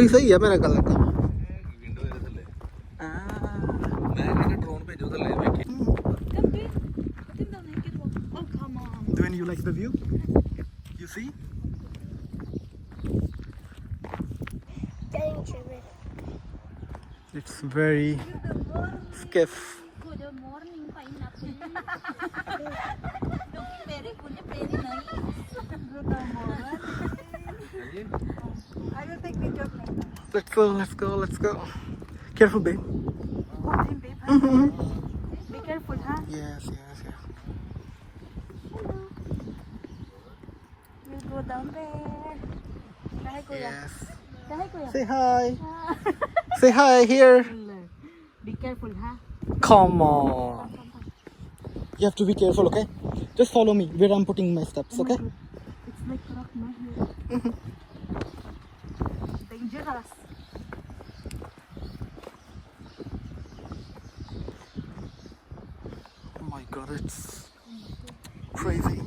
वही सही है मेरा कलर का विंडो ਇਹਦੇ ਥੱਲੇ ਮੈਂ ਕਹਿੰਦਾ ਡਰੋਨ ਭੇਜੋ ਥੱਲੇ ਵੇਖੀ When you like the view you see Dangerous. it's very skiff Good morning, pineapple. Very good, very nice. Good morning. I will take video of that. let's go careful babe Hold him, babe. Huh? Be careful, huh? yes We'll go down there. Kahay, kuya. yes Kahay, kuya. say hi say hi here Be careful, huh? come on you have to be careful okay just follow me where I'm putting my steps okay It's like rock, no? Dangerous. oh my god it's crazy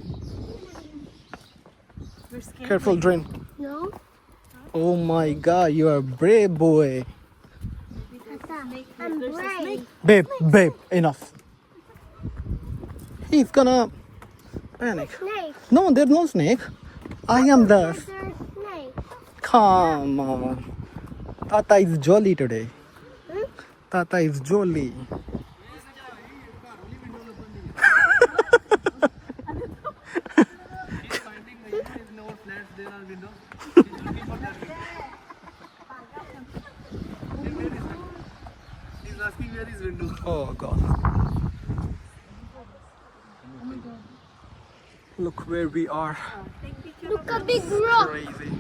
We're scared. careful drain No? oh my god you are brave boy I'm brave. babe enough he's gonna panic Snake. no there's no snake I am the There's snake. come on Tata is jolly today Tata is jolly oh god look where we are Look, a big rock. crazy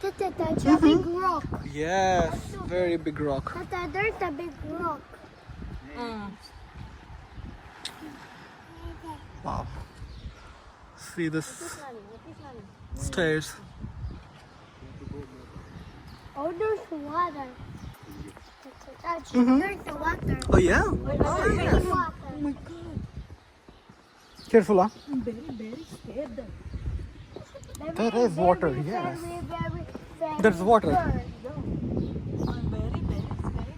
Tata, that's a big rock. yes very big rock Tata, there's a big rock. wow see this stairs Oh, there's water. There's the water. oh yeah There's water. careful huh I'm very scared. there is water yes Very there's water scared. I'm very scared.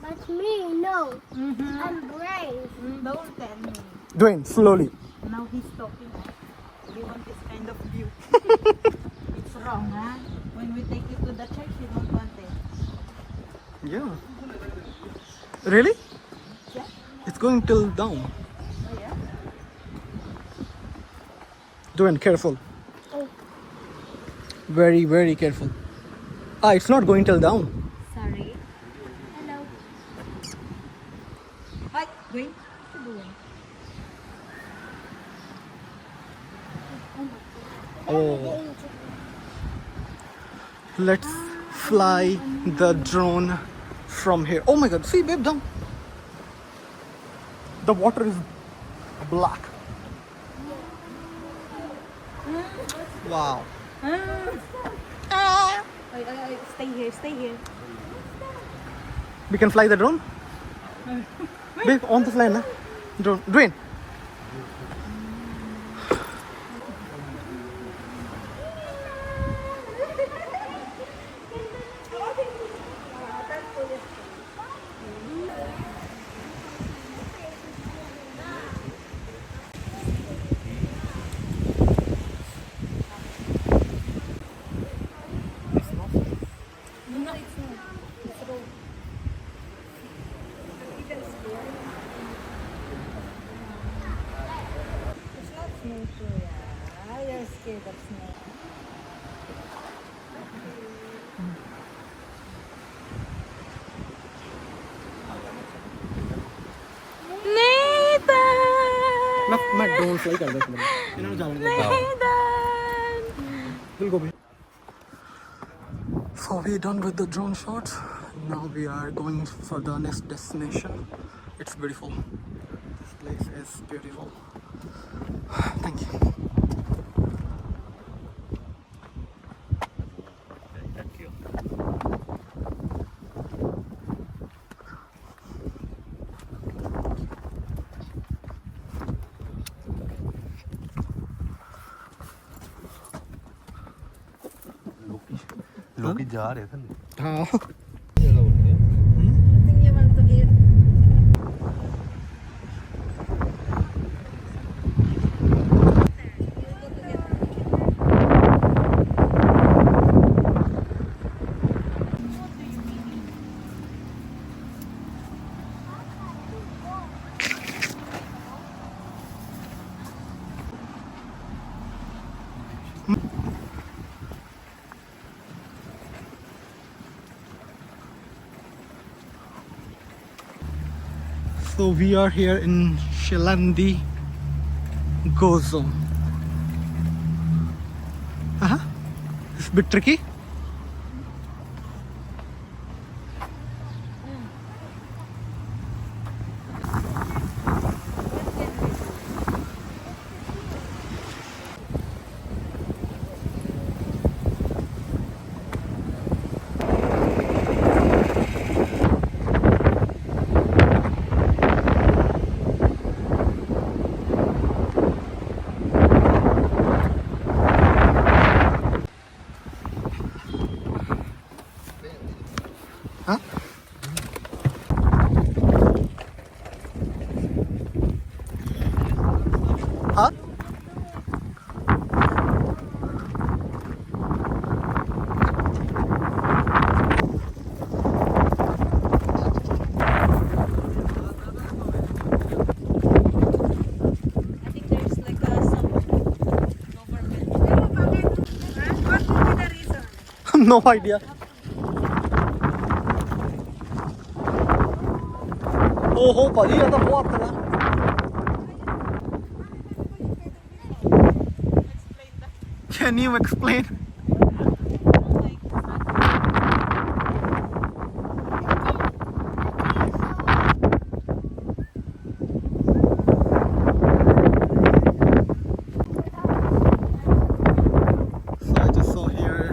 But me, no. I'm brave. Don't tell me. Dwayne, slowly. Now he's talking. We want this kind of view. It's wrong, huh? When we take it to the church, we don't want it. Yeah. Really? Yeah. It's going till down. Oh, yeah? Dwayne, careful. Oh, Very, very careful. It's not going till down. sorry. Hello. Hi, Dwayne. What you doing? Oh. Let's fly the drone from here. Oh my god, see babe, down. The water is black. Wow. Stay here, stay here. We can fly the drone? Babe, on the fly na. Drone. Dwayne. You're scared of snakes. मैं drone fly कर देता हूं इन्होंने जाने दे We'll go babe. So we're done with the drone shots. Now we are going for the next destination. It's beautiful. This place is beautiful. Thank you. ਲੋਕੀ ਜਾ ਰਹੇ ਥੱਲੇ हाँ Think you want to eat? So we are here in Shelandi, Gozo. It's a bit tricky. Huh? Huh? I think there's like some government. What would be the reason? No idea. Oh, ਭਾਜੀ ਇਹ ਤਾਂ ਬਹੁਤ ਹੈ Can you explain? So I just saw here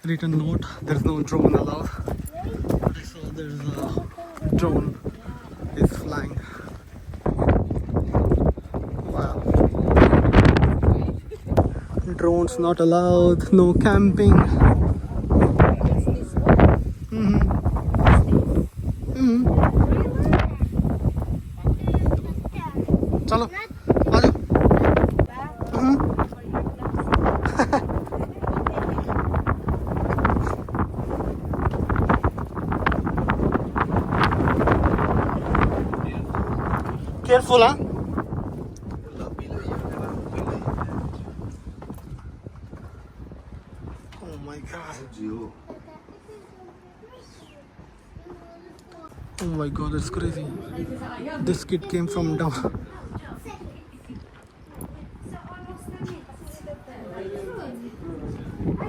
written note, there's no drone allowed. So there's a drone is flying. Wow. Drones not allowed, no camping. चलो आ जाओ careful हाँ Oh my god. Oh my god, that's crazy. This kid came from down